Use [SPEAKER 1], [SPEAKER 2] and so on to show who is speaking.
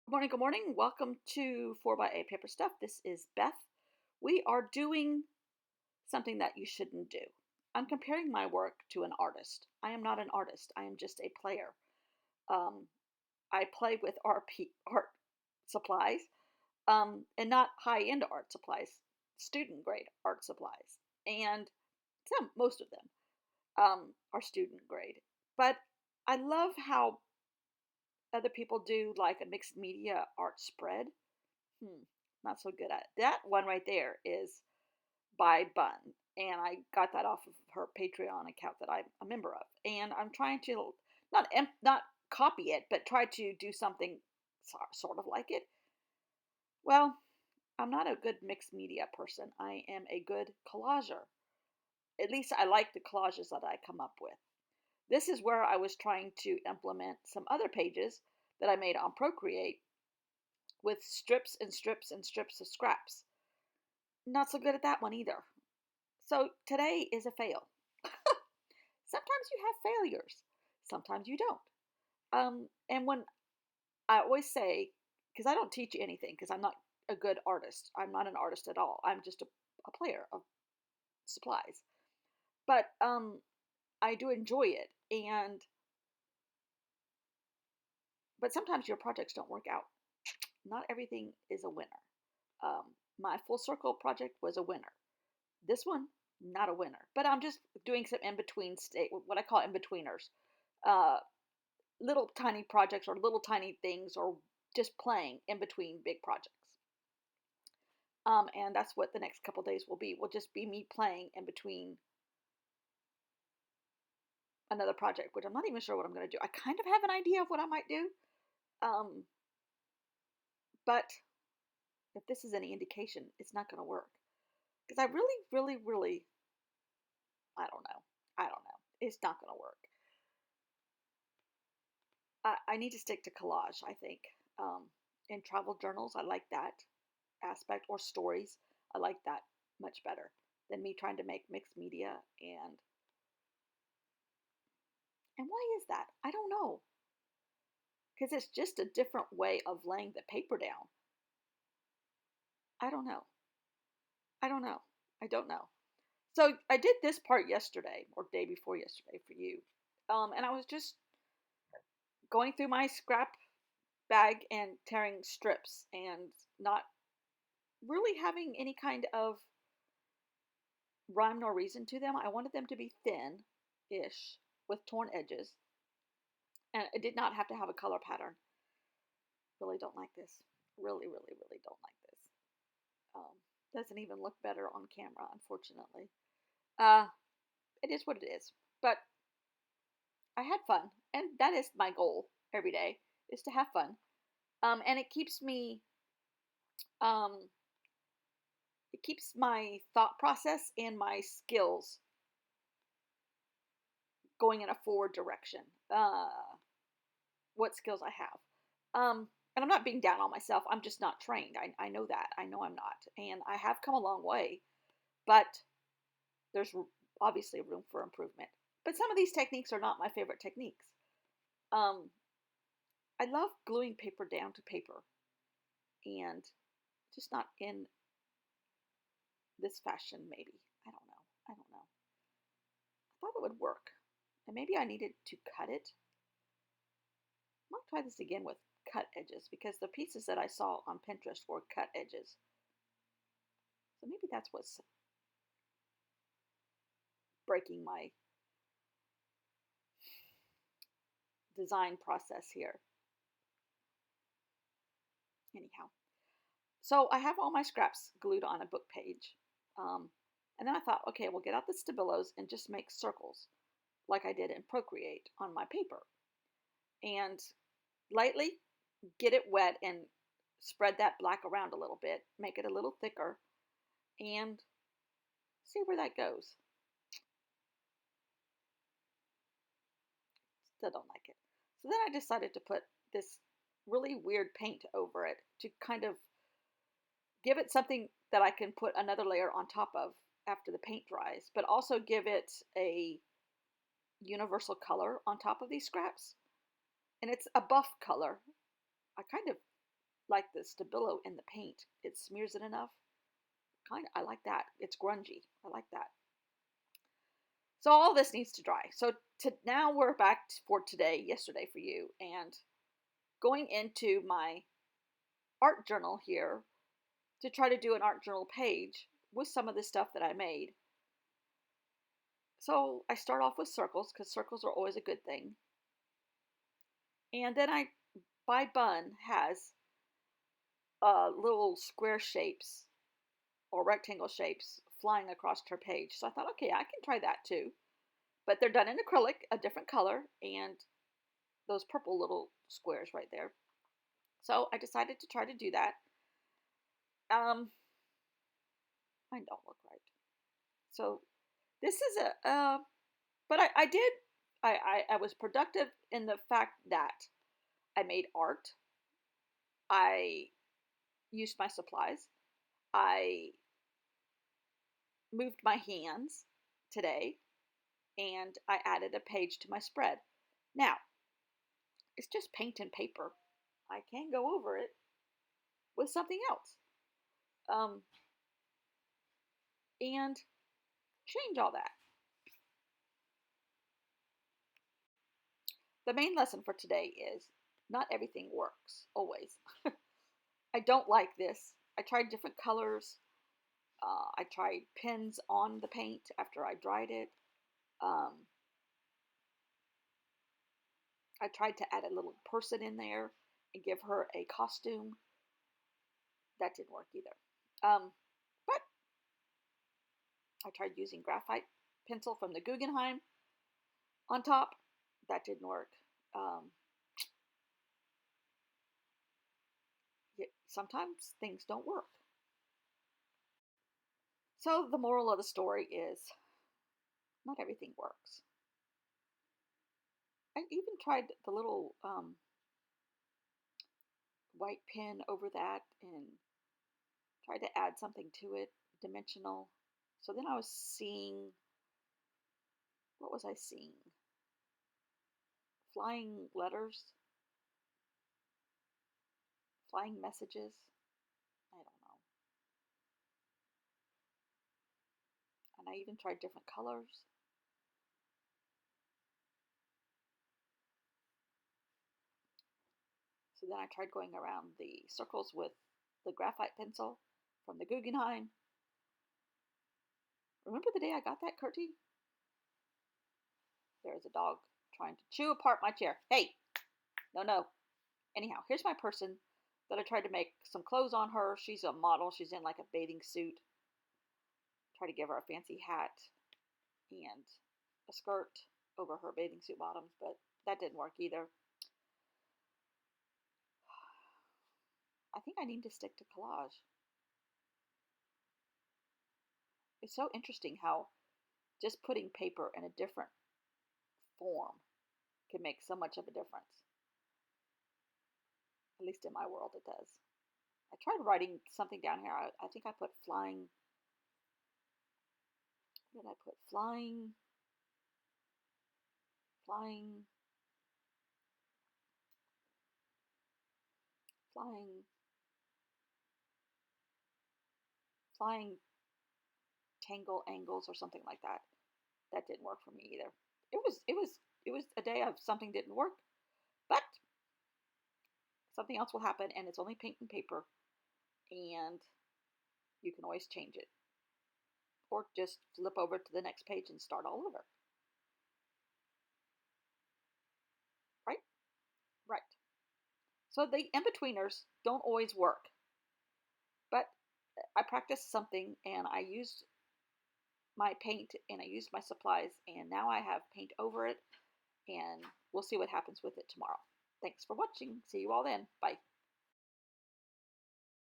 [SPEAKER 1] Good morning, good morning. Welcome to 4 by 8 Paper Stuff. This is Beth. We are doing something that you shouldn't do. I'm comparing my work to an artist. I am not an artist, I am just a player. Um, I play with art supplies, and not high end art supplies, student grade art supplies. And most of them are student grade. But I love how other people do like a mixed media art spread. Hmm, Not so good at it. That one right there is by Bun, and I got that off of her Patreon account that I'm a member of. And I'm trying to not copy it, but try to do something sort of like it. Well, I'm not a good mixed media person. I am a good collager. At least I like the collages that I come up with. This is where I was trying to implement some other pages that I made on Procreate with strips and strips and strips of scraps. Not so good at that one either. So today is a fail. Sometimes you have failures, sometimes you don't. And when I always say, because I don't teach you anything, because I'm not a good artist, I'm not an artist at all. I'm just a player of supplies. But I do enjoy it, and but sometimes your projects don't work out. Not everything is a winner. My full circle project was a winner. This one, not a winner. But I'm just doing some in between state, what I call in betweeners. Uh, Little tiny projects or little tiny things or just playing in between big projects. And that's what the next couple days will be. Will just be me playing in between another project, which I'm not even sure what I'm going to do. I kind of have an idea of what I might do, um, but if this is any indication, it's not going to work because I really, really, really, I don't know. I don't know. It's not going to work. I need to stick to collage. I think in travel journals, I like that aspect, or stories. I like that much better than me trying to make mixed media. And why is that? I don't know, because it's just a different way of laying the paper down. I don't know. I don't know. I don't know. So I did this part yesterday or day before yesterday for you. And I was just going through my scrap bag and tearing strips and not really having any kind of rhyme nor reason to them. I wanted them to be thin ish with torn edges, and it did not have to have a color pattern. Really don't like this. Really, really, really don't like this. Um, doesn't even look better on camera, unfortunately. Uh, it is what it is. But I had fun, and that is my goal every day, is to have fun. And um, it keeps my thought process and my skills going in a forward direction. What skills I have. And I'm not being down on myself. I'm just not trained. I know that. I know I'm not. And I have come a long way, but there's obviously room for improvement. But some of these techniques are not my favorite techniques. Um, I love gluing paper down to paper and just not in this fashion, maybe. I don't know. I don't know. I thought it would work. And maybe I needed to cut it. I might try this again with cut edges because the pieces that I saw on Pinterest were cut edges. So maybe that's what's breaking my design process here. Anyhow, so I have all my scraps glued on a book page. Um, and then I thought, okay, we'll get out the Stabilos and just make circles like I did in Procreate on my paper. And lightly get it wet and spread that black around a little bit, make it a little thicker, and see where that goes. Still don't like it. So then I decided to put this really weird paint over it to kind of give it something that I can put another layer on top of after the paint dries, but also give it a universal color on top of these scraps. And it's a buff color. I kind of like the Stabilo in the paint. It smears it enough. I like that. It's grungy. I like that. So all this needs to dry. So now we're back for today, yesterday for you, and going into my art journal here to try to do an art journal page with some of the stuff that I made. So I start off with circles because circles are always a good thing. And then by Bun has little square shapes or rectangle shapes flying across her page. So I thought, okay, I can try that too. But they're done in acrylic, a different color, and those purple little squares right there. So I decided to try to do that. I don't look right. So this is but I was productive in the fact that I made art. I used my supplies. I moved my hands today, and I added a page to my spread. Now, it's just paint and paper. I can go over it with something else. And change all that. The main lesson for today is not everything works always. I don't like this. I tried different colors. I tried pins on the paint after I dried it. I tried to add a little person in there and give her a costume. That didn't work either. But I tried using graphite pencil from the Guggenheim on top. That didn't work. Sometimes things don't work. So the moral of the story is not everything works. I even tried the little white pen over that and tried to add something to it, dimensional. So then I was seeing, what was I seeing? Flying letters, flying messages. I don't know. And I even tried different colors. So then I tried going around the circles with the graphite pencil from the Guggenheim. Remember the day I got that, Curtie? There's a dog trying to chew apart my chair. Hey! No. Anyhow, here's my person that I tried to make some clothes on her. She's a model. She's in like a bathing suit. Try to give her a fancy hat and a skirt over her bathing suit bottoms, but that didn't work either. I think I need to stick to collage. It's so interesting how just putting paper in a different form can make so much of a difference. At least in my world it does. I tried writing something down here. I think I put flying. What did I put? Flying. Flying tangle angles or something like that. That didn't work for me either. It was a day of something didn't work, but something else will happen, and it's only paint and paper, and you can always change it, or just flip over to the next page and start all over. Right? Right. So the in-betweeners don't always work, but I practiced something, and I used my paint and I used my supplies, and now I have paint over it, and we'll see what happens with it tomorrow. Thanks for watching. See you all then. Bye.